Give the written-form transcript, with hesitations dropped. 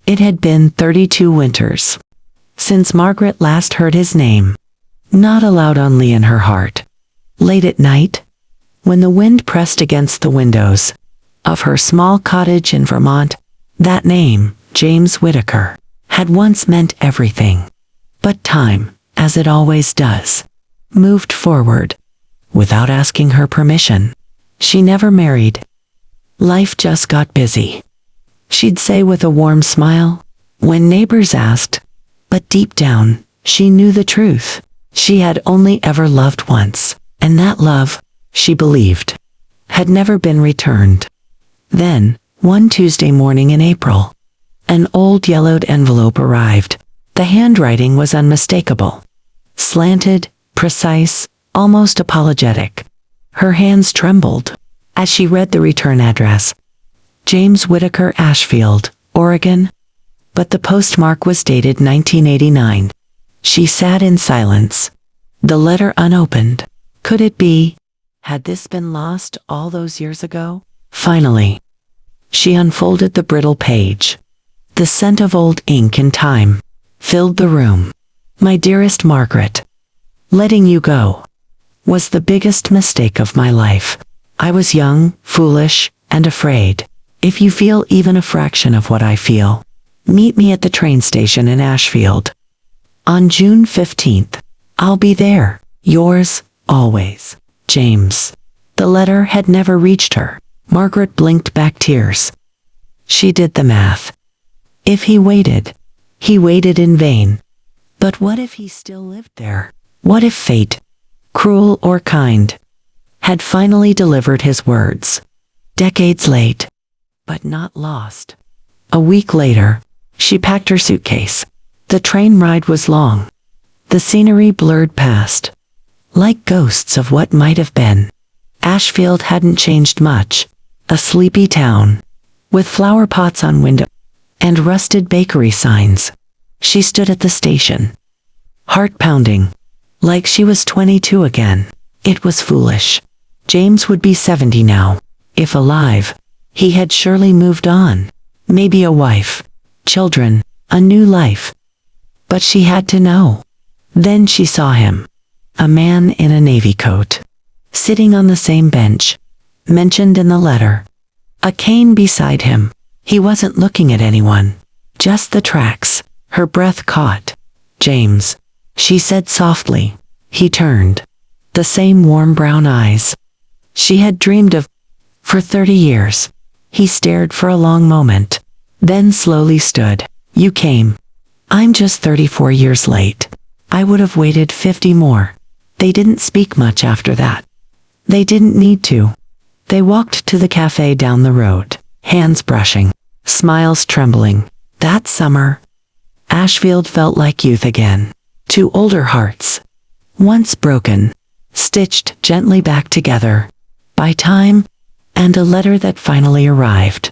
It had been 32 winters since Margaret last heard his name, not aloud only in her heart. Late at night, when the wind pressed against the windows of her small cottage in Vermont, that name, James Whittaker, had once meant everything. But time, as it always does, moved forward, without asking her permission. She never married. Life just got busy, she'd say with a warm smile, when neighbors asked. But deep down, she knew the truth. She had only ever loved once, and that love, she believed, had never been returned. Then, one Tuesday morning in April, an old yellowed envelope arrived. The handwriting was unmistakable. Slanted, precise, almost apologetic. Her hands trembled as she read the return address. James Whittaker, Ashfield, Oregon. But the postmark was dated 1989. She sat in silence, the letter unopened. Could it be? Had this been lost all those years ago? Finally, she unfolded the brittle page. The scent of old ink and time filled the room. My dearest Margaret, letting you go was the biggest mistake of my life. I was young, foolish, and afraid. If you feel even a fraction of what I feel, meet me at the train station in Ashfield on June 15th. I'll be there. Yours, always, James. The letter had never reached her. Margaret blinked back tears. She did the math. If he waited in vain. But what if he still lived there? What if fate, cruel or kind, had finally delivered his words? Decades late, but not lost. A week later, she packed her suitcase. The train ride was long. The scenery blurred past, like ghosts of what might have been. Ashfield hadn't changed much. A sleepy town, with flower pots on windows and rusted bakery signs. She stood at the station, heart pounding, like she was 22 again. It was foolish. James would be 70 now. If alive, he had surely moved on. Maybe a wife, children, a new life. But she had to know. Then she saw him, a man in a navy coat, sitting on the same bench mentioned in the letter. A cane beside him. He wasn't looking at anyone, just the tracks. Her breath caught. James, she said softly. He turned. The same warm brown eyes she had dreamed of for 30 years. He stared for a long moment, then slowly stood. You came. I'm just 34 years late. I would have waited 50 more. They didn't speak much after that. They didn't need to. They walked to the cafe down the road, hands brushing, smiles trembling. That summer, Ashfield felt like youth again. Two older hearts, once broken, stitched gently back together by time and a letter that finally arrived.